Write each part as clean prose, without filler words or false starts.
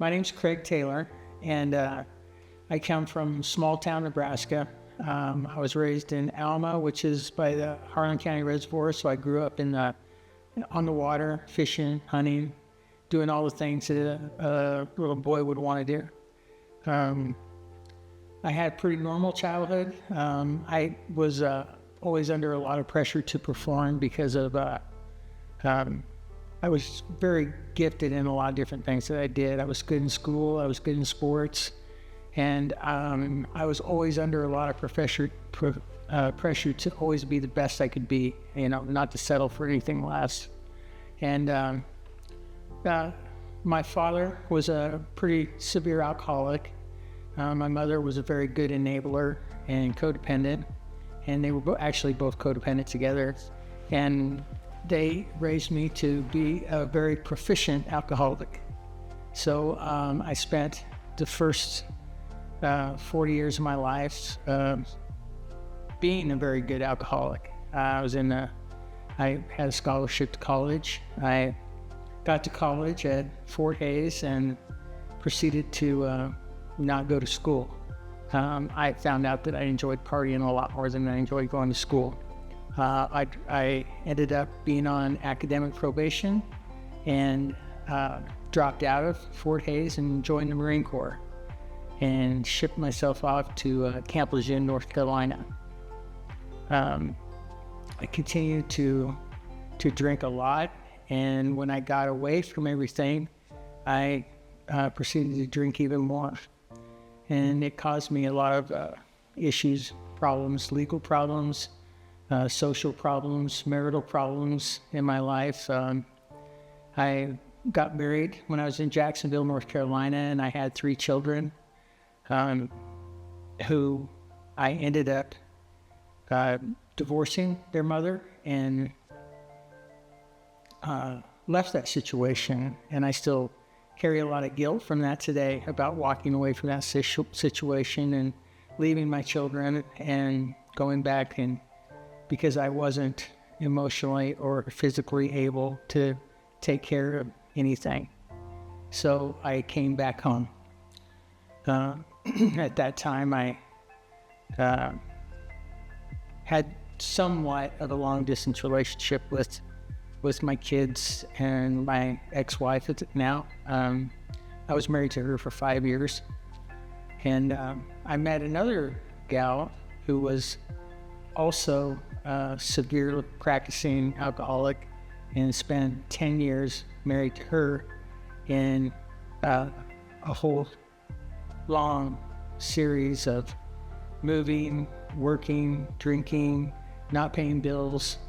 My name's Craig Taylor, and I come from small town Nebraska. I was raised in Alma, which is by the Harlan County Reservoir, so I grew up on the water, fishing, hunting, doing all the things that a little boy would want to do. I had a pretty normal childhood. I was always under a lot of pressure to perform because of I was very gifted in a lot of different things that I did. I was good in school, I was good in sports, and I was always under a lot of pressure to always be the best I could be, not to settle for anything less. And my father was a pretty severe alcoholic. My mother was a very good enabler and codependent, and they were actually both codependent together. And they raised me to be a very proficient alcoholic. So I spent the first 40 years of my life being a very good alcoholic. I had a scholarship to college. I got to college at Fort Hays and proceeded to not go to school. I found out that I enjoyed partying a lot more than I enjoyed going to school. I ended up being on academic probation and dropped out of Fort Hays and joined the Marine Corps and shipped myself off to Camp Lejeune, North Carolina. I continued to drink a lot, and when I got away from everything, I proceeded to drink even more. And it caused me a lot of issues, problems, legal problems, social problems, marital problems in my life. I got married when I was in Jacksonville, North Carolina, and I had 3 children who I ended up divorcing their mother and left that situation. And I still carry a lot of guilt from that today about walking away from that situation and leaving my children and going back, and because I wasn't emotionally or physically able to take care of anything. So I came back home. At that time, I had somewhat of a long-distance relationship with my kids and my ex-wife now. I was married to her for 5 years. And I met another gal who was also a severe practicing alcoholic, and spent 10 years married to her in a whole long series of moving, working, drinking, not paying bills,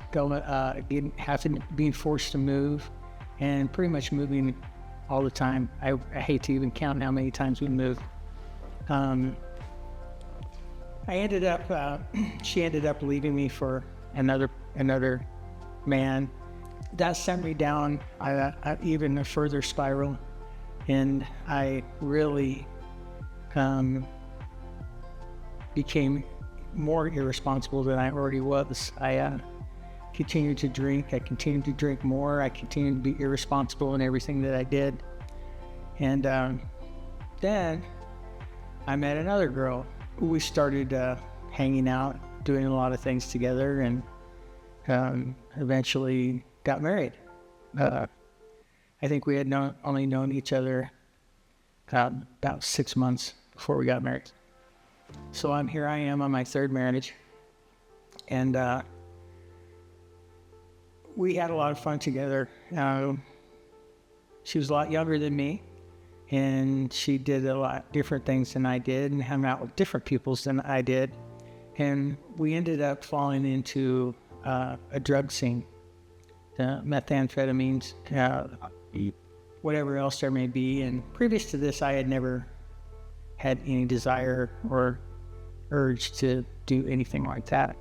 being forced to move, and pretty much moving all the time. I hate to even count how many times we moved. She ended up leaving me for another man. That sent me down even a further spiral, and I really became more irresponsible than I already was. I continued to drink. I continued to drink more. I continued to be irresponsible in everything that I did. And then I met another girl. We started hanging out, doing a lot of things together, and eventually got married. I think we had only known each other about 6 months before we got married. So here I am on my 3rd marriage, and we had a lot of fun together. She was a lot younger than me, and she did a lot different things than I did and hung out with different people than I did. And we ended up falling into a drug scene, methamphetamines, whatever else there may be. And previous to this, I had never had any desire or urge to do anything like that.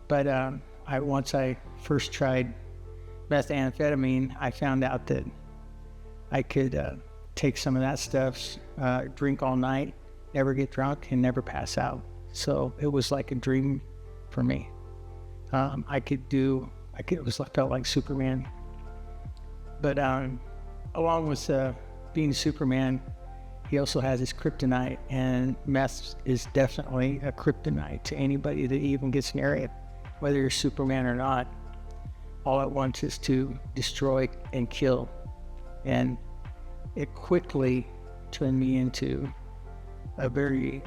But once I first tried methamphetamine, I found out that I could take some of that stuff, drink all night, never get drunk, and never pass out. So it was like a dream for me. Felt like Superman. But along with being Superman, he also has his kryptonite, and meth is definitely a kryptonite to anybody that even gets near it, whether you're Superman or not. All it wants is to destroy and kill. And it quickly turned me into a very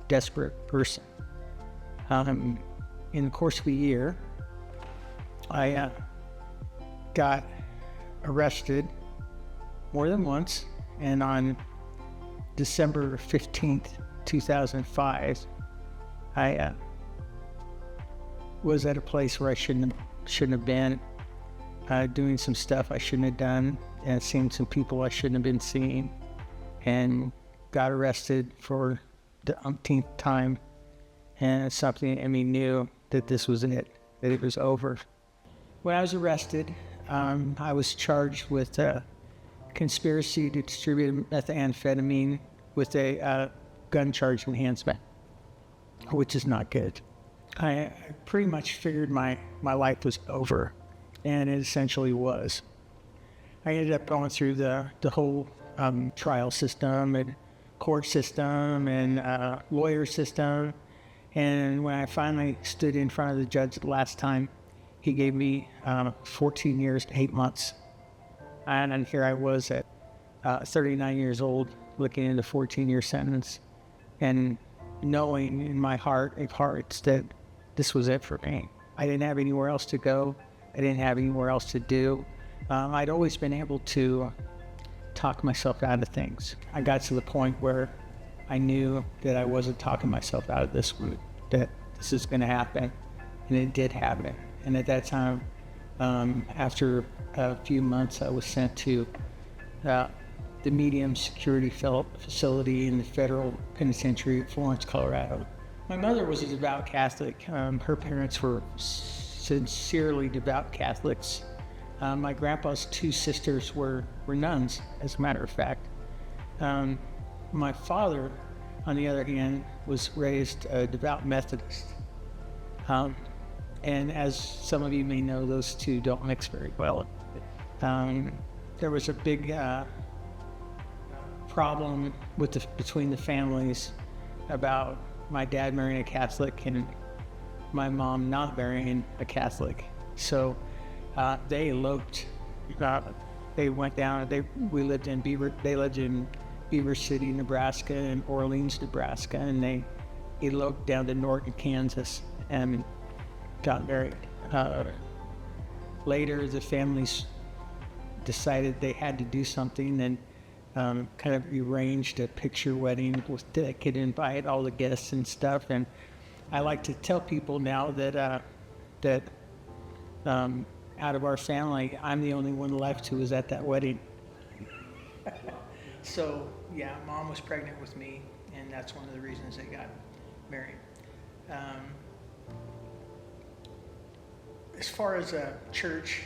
desperate person. In the course of a year, I got arrested more than once, and on December 15th, 2005, I was at a place where I shouldn't have been, doing some stuff I shouldn't have done, and seeing some people I shouldn't have been seeing, and got arrested for the umpteenth time. And something in me knew that this was it, that it was over. When I was arrested, I was charged with conspiracy to distribute methamphetamine with a gun charge enhancement, which is not good. I pretty much figured my life was over, and it essentially was. I ended up going through the whole trial system and court system and lawyer system. And when I finally stood in front of the judge the last time, he gave me 14 years to 8 months. And here I was at 39 years old, looking at a 14-year sentence, and knowing in my heart of hearts that this was it for me. I didn't have anywhere else to go. I didn't have anywhere else to do. I'd always been able to talk myself out of things. I got to the point where I knew that I wasn't talking myself out of this route, that this is going to happen, and it did happen. And at that time, after a few months, I was sent to the medium security facility in the federal penitentiary at Florence, Colorado. My mother was a devout Catholic. Her parents were sincerely devout Catholics. My grandpa's two sisters were nuns, as a matter of fact. My father, on the other hand, was raised a devout Methodist. And as some of you may know, those two don't mix very well. There was a big problem between the families about my dad marrying a Catholic and my mom not marrying a Catholic. So they eloped. They went down. They lived in Beaver City, Nebraska, and Orleans, Nebraska, and they eloped down to Norton, Kansas, and got married. Later, the families decided they had to do something and kind of arranged a picture wedding that could invite all the guests and stuff. And I like to tell people now that out of our family, I'm the only one left who was at that wedding. So, yeah, Mom was pregnant with me, and that's one of the reasons they got married. As far as a church,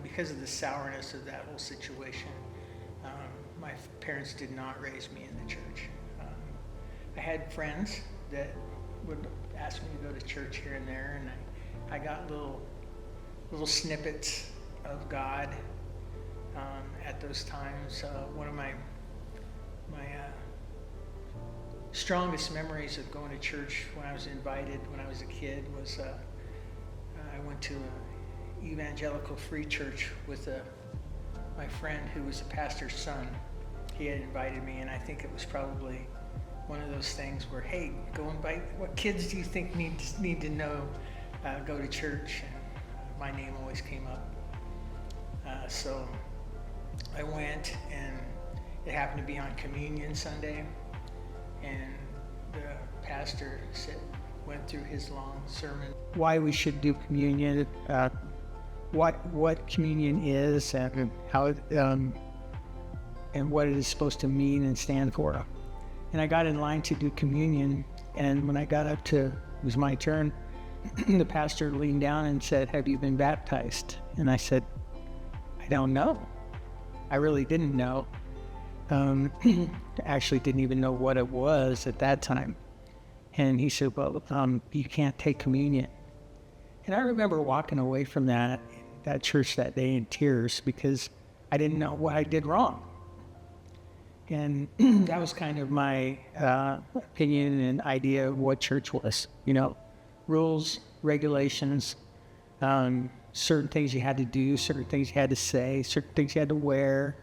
because of the sourness of that whole situation, my parents did not raise me in the church. I had friends that would ask me to go to church here and there, and I got little snippets of God at those times. One of my strongest memories of going to church when I was invited when I was a kid was I went to an evangelical free church with my friend who was a pastor's son. He had invited me, and I think it was probably one of those things where, hey, go invite, what kids do you think need to know, go to church? And my name always came up. So I went, and it happened to be on Communion Sunday, and the pastor went through his long sermon. Why we should do communion, what communion is, and how and what it is supposed to mean and stand for. And I got in line to do communion, and when I got up it was my turn, the pastor leaned down and said, "Have you been baptized?" And I said, "I don't know." I really didn't know. Actually didn't even know what it was at that time. And he said, "Well, you can't take communion." And I remember walking away from that church that day in tears because I didn't know what I did wrong. And that was kind of my opinion and idea of what church was. Rules, regulations, certain things you had to do, certain things you had to say, certain things you had to wear.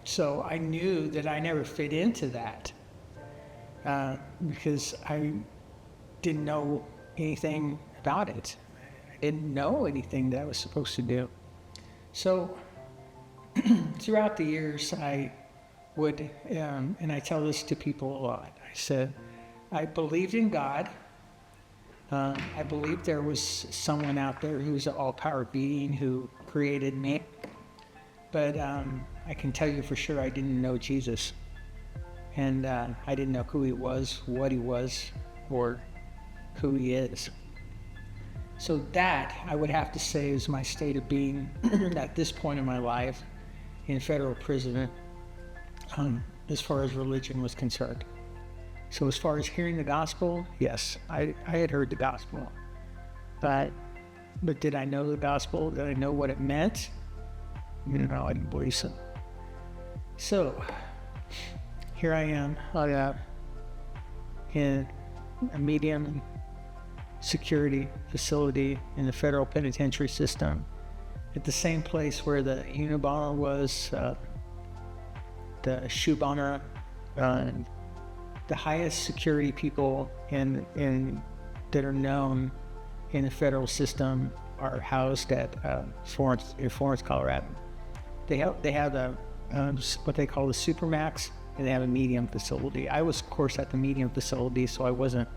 So I knew that I never fit into that because I didn't know anything about it. I didn't know anything that I was supposed to do. So throughout the years, I would, and I tell this to people a lot, I said, I believed in God. I believed there was someone out there who was an all-power being who created me. But I can tell you for sure I didn't know Jesus. And I didn't know who he was, what he was, or who he is. So that, I would have to say, is my state of being at this point in my life in federal prison as far as religion was concerned. So as far as hearing the gospel, yes, I had heard the gospel. But did I know the gospel? Did I know what it meant? No, I didn't believe so. So here I am in a medium security facility in the federal penitentiary system at the same place where the Unabomber was, the Shoebomber, the highest security people that are known in the federal system are housed at Florence, Colorado. They have what they call the Supermax, and they have a medium facility. I was, of course, at the medium facility, so I wasn't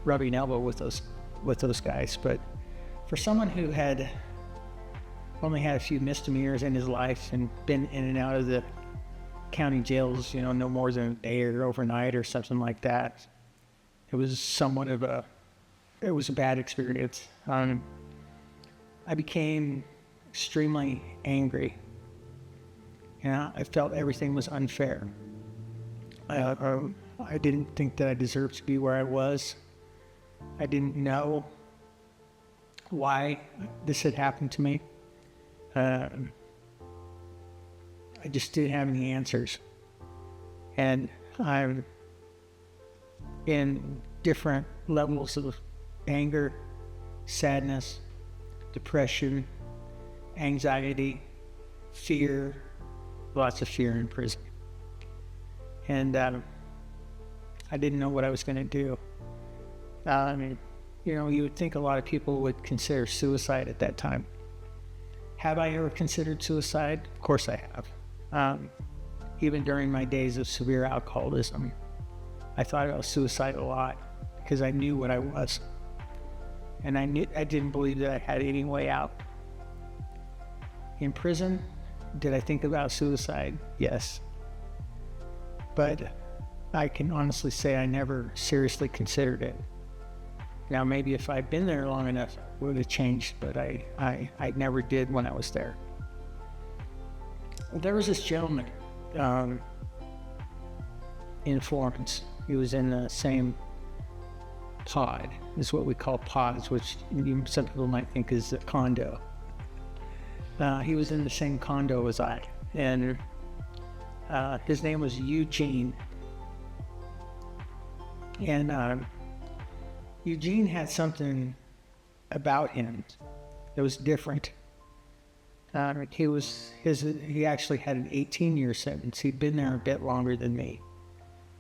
rubbing elbow with those guys. But for someone who had only had a few misdemeanors in his life and been in and out of the county jails, no more than a day or overnight or something like that, it was a bad experience. I became extremely angry. I felt everything was unfair. I didn't think that I deserved to be where I was. I didn't know why this had happened to me. I just didn't have any answers. And I'm in different levels of anger, sadness, depression, anxiety, fear, lots of fear in prison. And I didn't know what I was going to do. You would think a lot of people would consider suicide at that time. Have I ever considered suicide? Of course I have. Even during my days of severe alcoholism, I thought about suicide a lot because I knew what I was. And I didn't believe that I had any way out. In prison, did I think about suicide? Yes. But I can honestly say I never seriously considered it. Now, maybe if I'd been there long enough, it would have changed, but I never did when I was there. There was this gentleman in Florence. He was in the same pod, is what we call pods, which some people might think is a condo. He was in the same condo as I, and his name was Eugene. And Eugene had something about him that was different. He actually had an 18-year sentence. He'd been there a bit longer than me,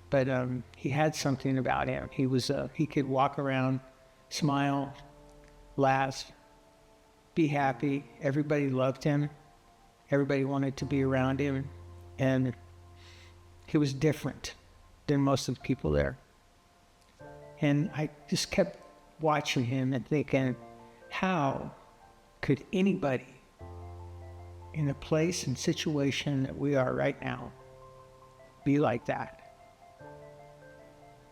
but he had something about him. He could walk around, smile, laugh, be happy. Everybody loved him. Everybody wanted to be around him, and he was different than most of the people there. And I just kept watching him and thinking, how could anybody in the place and situation that we are right now be like that?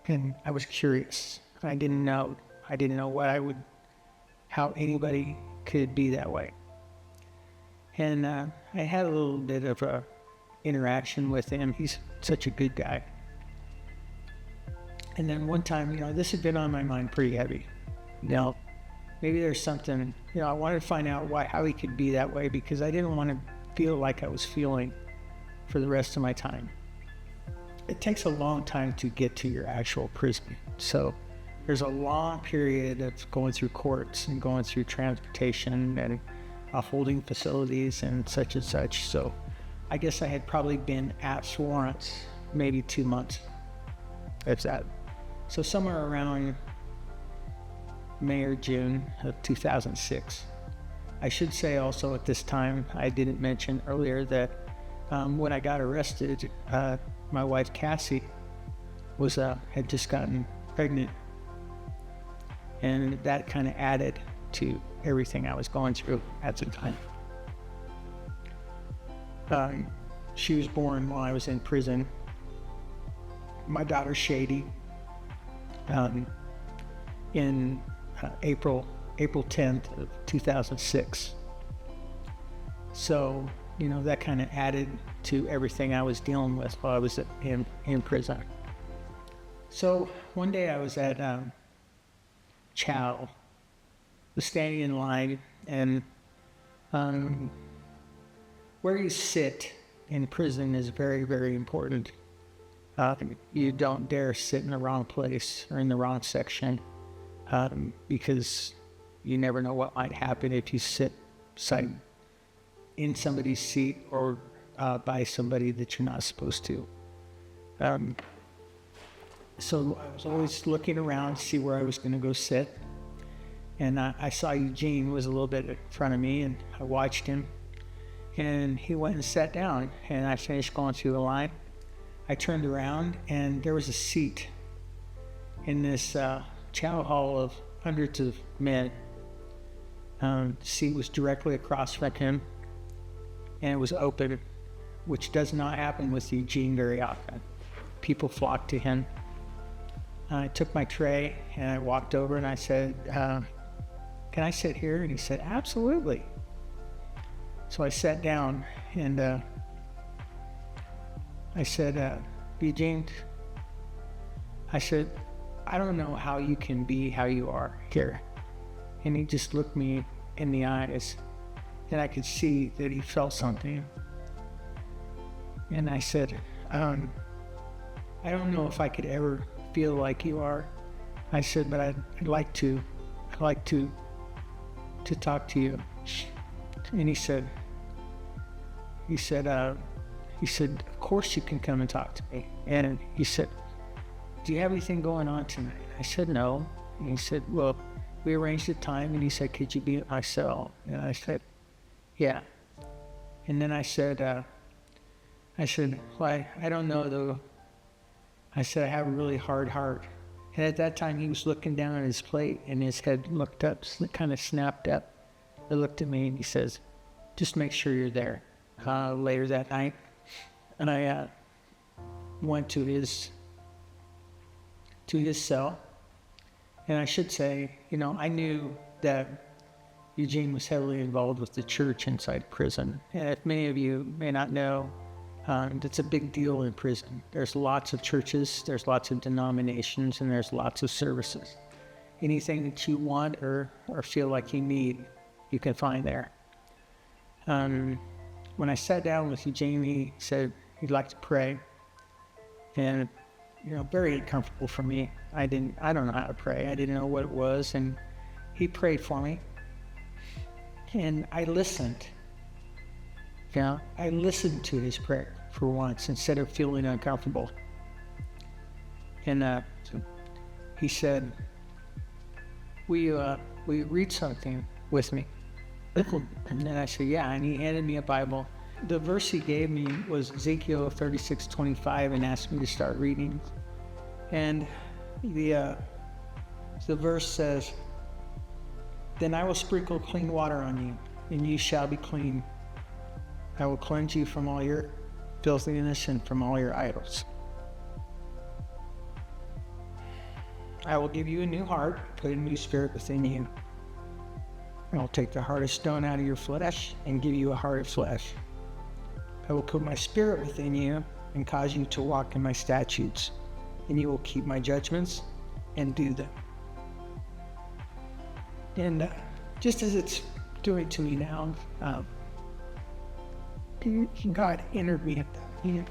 And I was curious. I didn't know how anybody could be that way. And I had a little bit of a interaction with him. He's such a good guy. And then one time, this had been on my mind pretty heavy. Maybe there's something, I wanted to find out how he could be that way, because I didn't want to feel like I was feeling for the rest of my time. it takes a long time to get to your actual prison. So there's a long period of going through courts and going through transportation and holding facilities and such and such. So I guess I had probably been at Florence maybe 2 months, if that. So somewhere around May or June of 2006. I should say also at this time, I didn't mention earlier that when I got arrested, my wife Cassie had just gotten pregnant, and that kind of added to everything I was going through at the time. She was born while I was in prison. My daughter Shady, in April 10th of 2006. So, that kind of added to everything I was dealing with while I was in prison. So one day I was at Chow, was standing in line, and where you sit in prison is very, very important. You don't dare sit in the wrong place or in the wrong section, because you never know what might happen if you sit in somebody's seat or by somebody that you're not supposed to. So I was always looking around to see where I was going to go sit. And I saw Eugene was a little bit in front of me, and I watched him. And he went and sat down, and I finished going through the line. I turned around, and there was a seat in this chow hall of hundreds of men. The seat was directly across from him, and it was open, which does not happen with Eugene very often. People flocked to him. I took my tray, and I walked over, and I said, can I sit here? And he said, absolutely. So I sat down, and I said, Eugene, I said, I don't know how you can be how you are here. And he just looked me in the eyes, and I could see that he felt something. And I said, I don't know if I could ever feel like you are. I said, but I'd like to talk to you. And he said, of course you can come and talk to me. And he said, do you have anything going on tonight? I said, no. And he said, well, we arranged a time, and he said, could you be at my cell? And I said, yeah. And then I said, well, I don't know though. I said, I have a really hard heart. And at that time he was looking down at his plate, and his head looked up, kind of snapped up. He looked at me, and he says, just make sure you're there. Later that night, and I went to his cell. And I should say, I knew that Eugene was heavily involved with the church inside prison. And if many of you may not know, it's a big deal in prison. There's lots of churches, there's lots of denominations, and there's lots of services. Anything that you want or feel like you need, you can find there. When I sat down with Eugene, he said he'd like to pray. And, very uncomfortable for me. I don't know how to pray. I didn't know what it was. And he prayed for me. And I listened. I listened to his prayer for once instead of feeling uncomfortable. And so he said, will you read something with me? And then I said, yeah. And he handed me a Bible. The verse he gave me was Ezekiel 36:25, and asked me to start reading. And the verse says, then I will sprinkle clean water on you, and you shall be clean. I will cleanse you from all your filthiness and from all your idols. I will give you a new heart, put a new spirit within you. I will take the heart of stone out of your flesh and give you a heart of flesh. I will put my spirit within you and cause you to walk in my statutes, and you will keep my judgments and do them. And just as it's doing to me now, God entered me at that.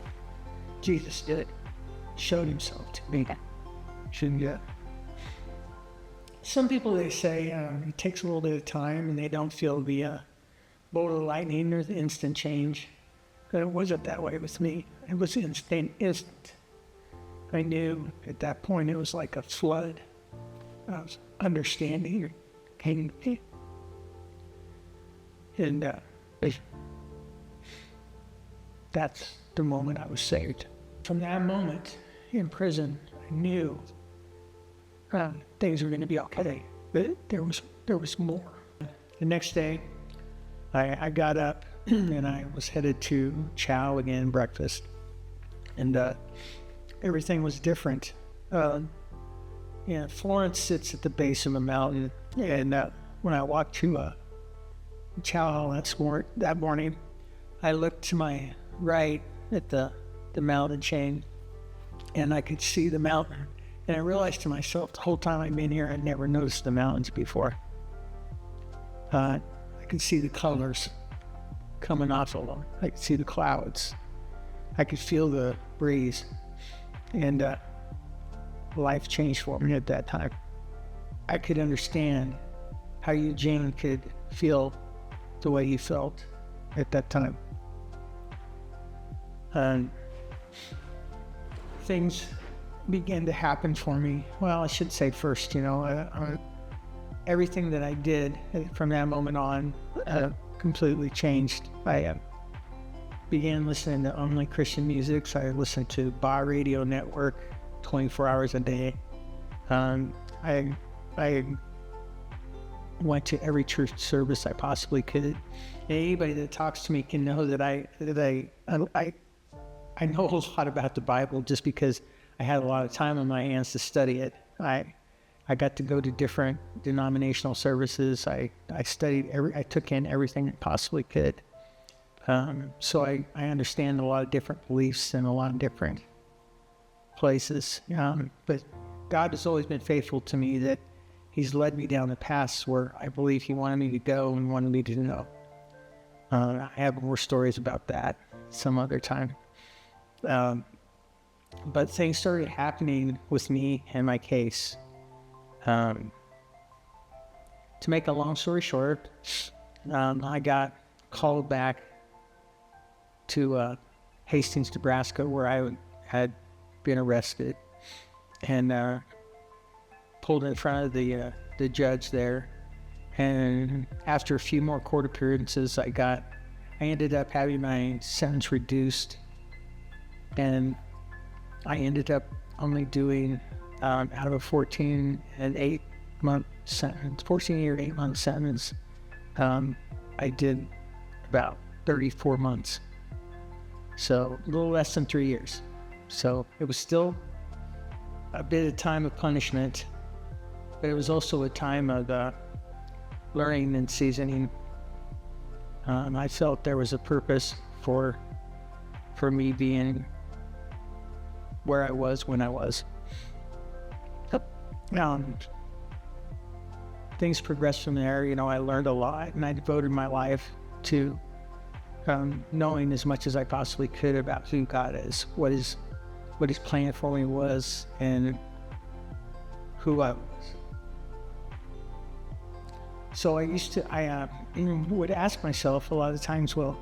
Jesus did. showed himself to me. Shouldn't get. Some people, they say it takes a little bit of time and they don't feel the bolt of lightning or the instant change. But it wasn't that way with me. It was instant. I knew at that point it was like a flood of understanding came to me. And that's the moment I was saved. From that moment in prison, I knew things were going to be okay. But there was more. The next day, I got up and I was headed to chow again, breakfast. And everything was different. Florence sits at the base of a mountain. And when I walked to chow hall that morning, I looked to my right at the mountain chain, and I could see the mountain. And I realized to myself, the whole time I've been here, I'd never noticed the mountains before. I could see the colors coming off of them. I could see the clouds. I could feel the breeze. And life changed for me at that time. I could understand how Eugene could feel the way he felt at that time. And things began to happen for me. Well, I should say first, everything that I did from that moment on completely changed. I began listening to only Christian music. So I listened to Ba Radio Network 24 hours a day. I went to every church service I possibly could. And anybody that talks to me can know that I know a lot about the Bible just because I had a lot of time on my hands to study it. I got to go to different denominational services. I studied I took in everything I possibly could. So I understand a lot of different beliefs in a lot of different places. But God has always been faithful to me, that He's led me down the paths where I believe He wanted me to go and wanted me to know. I have more stories about that some other time. But things started happening with me and my case. To make a long story short, I got called back to Hastings, Nebraska, where I had been arrested, and pulled in front of the judge there. And after a few more court appearances, I ended up having my sentence reduced, and I ended up only doing out of a 14 and 8 month sentence, 14-year, 8-month sentence, I did about 34 months. So a little less than 3 years. So it was still a bit of time of punishment, but it was also a time of learning and seasoning. I felt there was a purpose for me being where I was when I was. Things progressed from there. I learned a lot, and I devoted my life to knowing as much as I possibly could about who God is, what His plan for me was, and who I was. So I would ask myself a lot of times, well,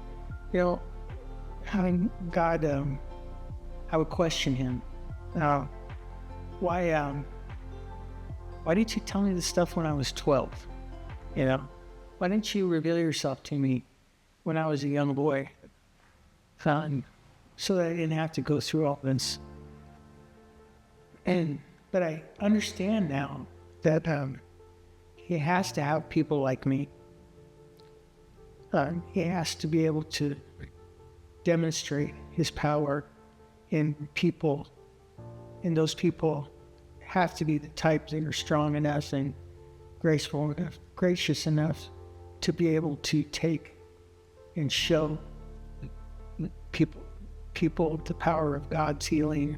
having God, I would question Him. Why didn't you tell me this stuff when I was 12? Why didn't you reveal yourself to me when I was a young boy? So that I didn't have to go through all this. But I understand now that He has to have people like me. He has to be able to demonstrate His power in people, and those people have to be the type that are strong enough and graceful enough, gracious enough to be able to take and show people the power of God's healing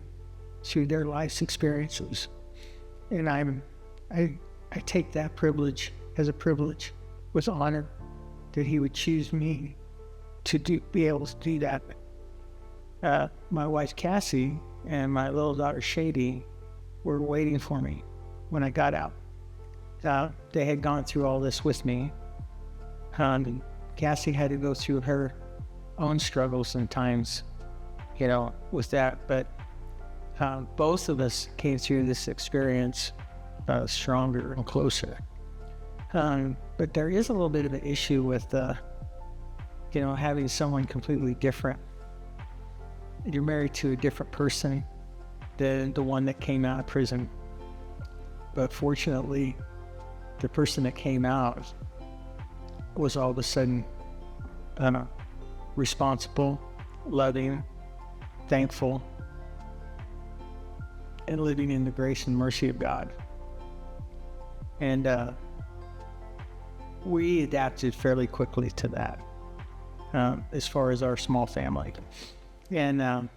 through their life's experiences. And I take that privilege as a privilege with honor, that He would choose me to be able to do that. My wife Cassie and my little daughter Shady were waiting for me when I got out. They had gone through all this with me. Cassie had to go through her own struggles and times, with that. But both of us came through this experience stronger and closer. But there is a little bit of an issue with, having someone completely different. You're married to a different person than the one that came out of prison. But fortunately, the person that came out was all of a sudden responsible, loving, thankful, and living in the grace and mercy of God. And we adapted fairly quickly to that as far as our small family. And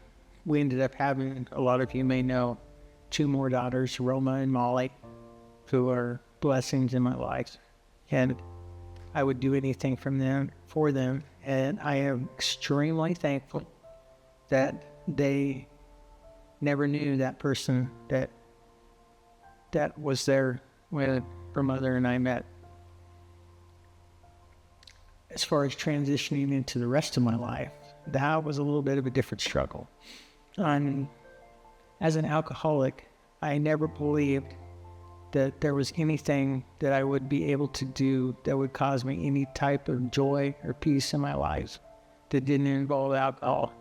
we ended up having, a lot of you may know, 2 more daughters, Roma and Molly, who are blessings in my life. And I would do anything for them. And I am extremely thankful that they never knew that person that was there when her mother and I met. As far as transitioning into the rest of my life, that was a little bit of a different struggle. As an alcoholic, I never believed that there was anything that I would be able to do that would cause me any type of joy or peace in my life that didn't involve alcohol.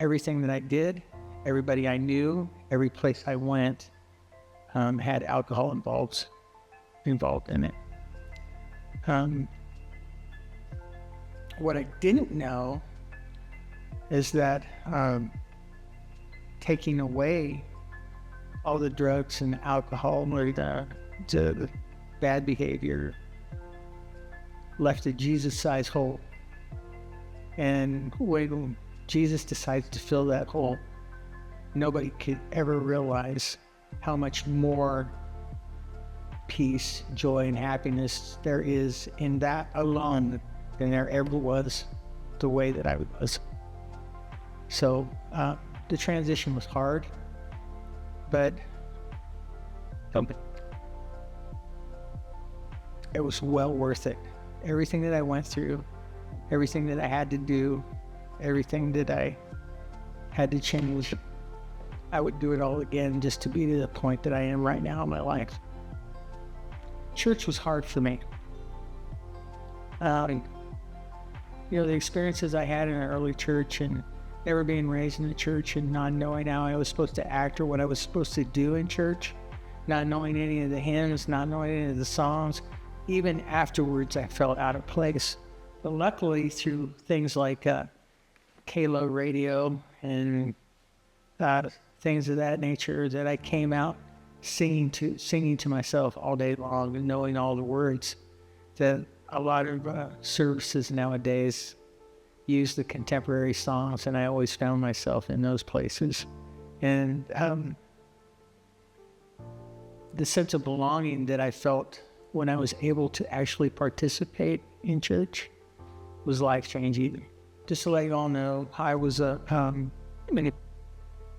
Everything that I did, everybody I knew, every place I went, had alcohol involved in it. What I didn't know is that taking away all the drugs and alcohol or the bad behavior left a Jesus-sized hole. And when Jesus decides to fill that hole, nobody could ever realize how much more peace, joy, and happiness there is in that alone than there ever was the way that I was. So the transition was hard, but it was well worth it. Everything that I went through, everything that I had to do, everything that I had to change, I would do it all again just to be to the point that I am right now in my life. Church was hard for me. The experiences I had in an early church and never being raised in the church and not knowing how I was supposed to act or what I was supposed to do in church, not knowing any of the hymns, not knowing any of the songs. Even afterwards, I felt out of place. But luckily, through things like KLO radio and things of that nature, that I came out singing to myself all day long and knowing all the words. That a lot of services nowadays use the contemporary songs, and I always found myself in those places. And the sense of belonging that I felt when I was able to actually participate in church was life-changing. Just to let you all know, I was in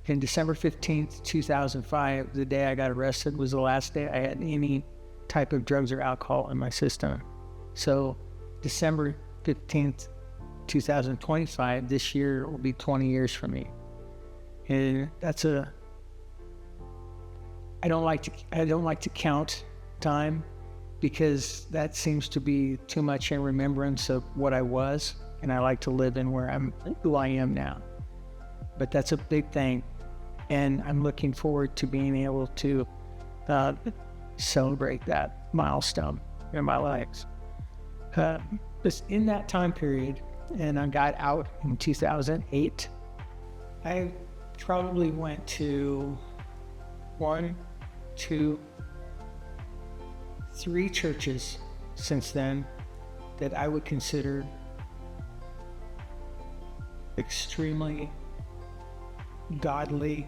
December 15th, 2005, the day I got arrested, was the last day I had any type of drugs or alcohol in my system. So December 15th, 2025, this year will be 20 years for me. And I don't like to count time, because that seems to be too much in remembrance of what I was, and I like to live in who I am now. But that's a big thing, and I'm looking forward to being able to celebrate that milestone in my life. Just in that time period, and I got out in 2008, I probably went to 1, 2, 3 churches since then that I would consider extremely godly,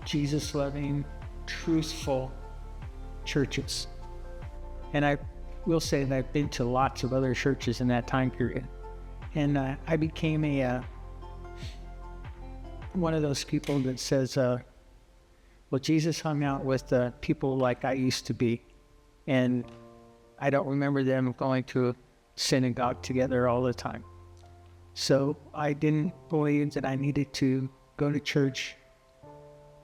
Jesus-loving, truthful churches. And I will say that I've been to lots of other churches in that time period. And I became one of those people that says, well, Jesus hung out with people like I used to be, and I don't remember them going to synagogue together all the time. So I didn't believe that I needed to go to church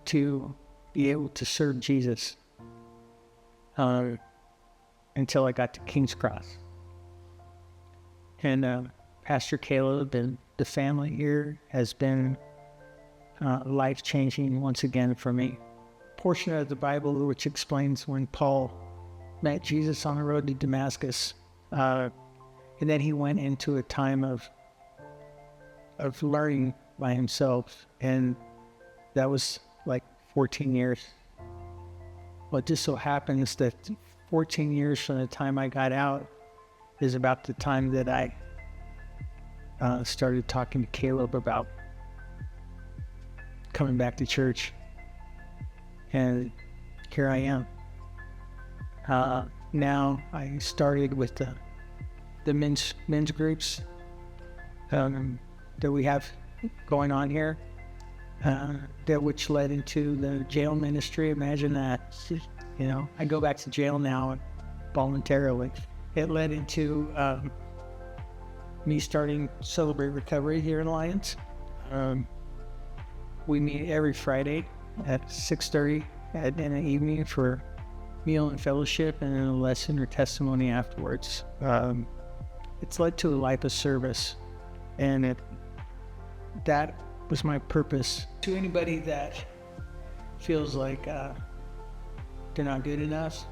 to be able to serve Jesus until I got to King's Cross. And Pastor Caleb and the family here has been life-changing once again for me. Portion of the Bible which explains when Paul met Jesus on the road to Damascus, and then he went into a time of learning by himself, and that was like 14 years. Well, it just so happens that 14 years from the time I got out is about the time that I started talking to Caleb about coming back to church. And here I am. Now I started with the men's groups that we have going on here, that which led into the jail ministry. Imagine that. You know, I go back to jail now voluntarily. It led into me starting Celebrate Recovery here in Alliance. We meet every Friday at 6:30 in the evening for meal and fellowship, and then a lesson or testimony afterwards. It's led to a life of service, and that was my purpose. To anybody that feels like they're not good enough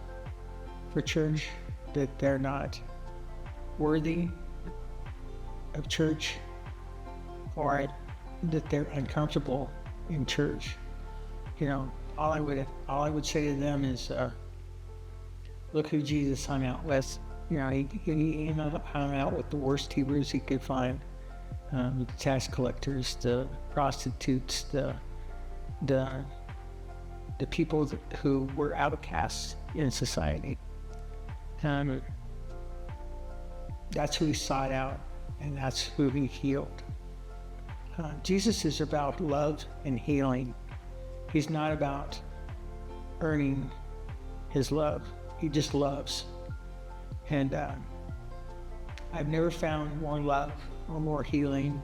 for church, that they're not worthy of church, or that they're uncomfortable in church, you know, all I would say to them is, look who Jesus hung out with. You know, he hung out with the worst Hebrews he could find, the tax collectors, the prostitutes, the people who were outcasts in society. That's who he sought out, and that's who he healed. Jesus is about love and healing. He's not about earning his love. He just loves. And I've never found more love or more healing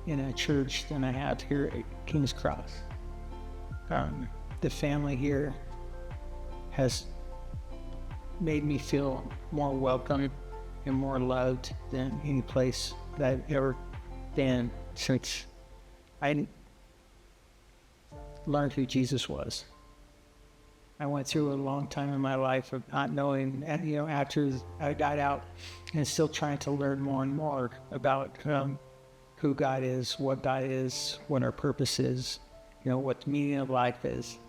in a church than I have here at King's Cross. The family here has made me feel more welcome and more loved than any place that I've ever been since I learned who Jesus was. I went through a long time in my life of not knowing, and you know, after I got out, and still trying to learn more and more about who God is, what our purpose is, you know, what the meaning of life is.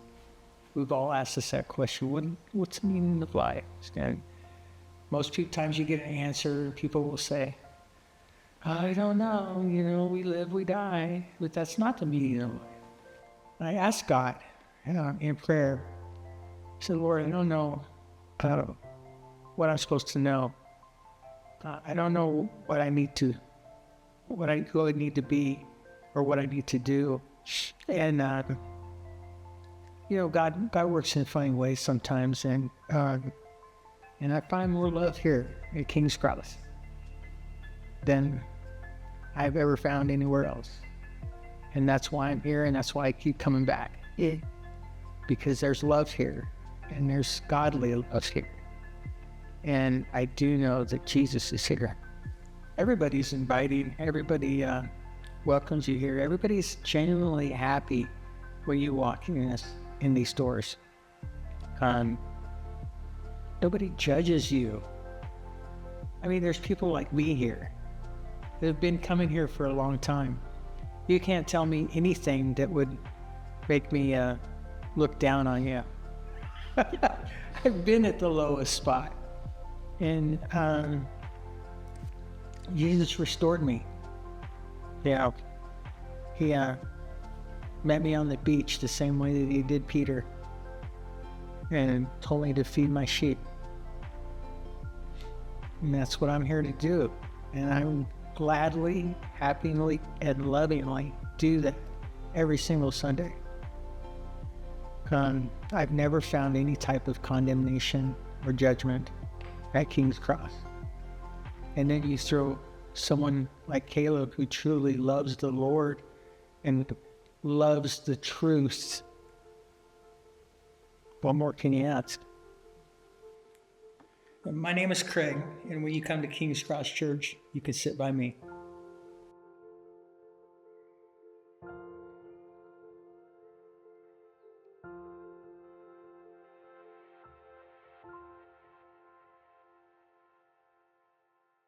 We've all asked us that question: what's the meaning of life? And most times you get an answer, people will say, I don't know, you know, we live, we die, but that's not the meaning of life. And I asked God in prayer, I said, Lord, I don't know what I'm supposed to know. I don't know what I need to, who I need to be, or what I need to do. And, you know, God works in funny ways sometimes, and I find more love here at King's Cross than I've ever found anywhere else. And that's why I'm here, and that's why I keep coming back. Because there's love here, and there's godly love here. And I do know that Jesus is here. Everybody's inviting, everybody welcomes you here. Everybody's genuinely happy when you walk in these doors. Nobody judges you. I mean, there's people like me here that have been coming here for a long time. You can't tell me anything that would make me look down on you. I've been at the lowest spot, and Jesus restored me. Yeah, he met me on the beach the same way that he did Peter, and told me to feed my sheep. And that's what I'm here to do. And I gladly, happily, and lovingly do that every single Sunday. I've never found any type of condemnation or judgment at King's Cross. And then you throw someone like Caleb, who truly loves the Lord and loves the truth. What more can you ask? My name is Craig, and when you come to King's Cross Church, you can sit by me.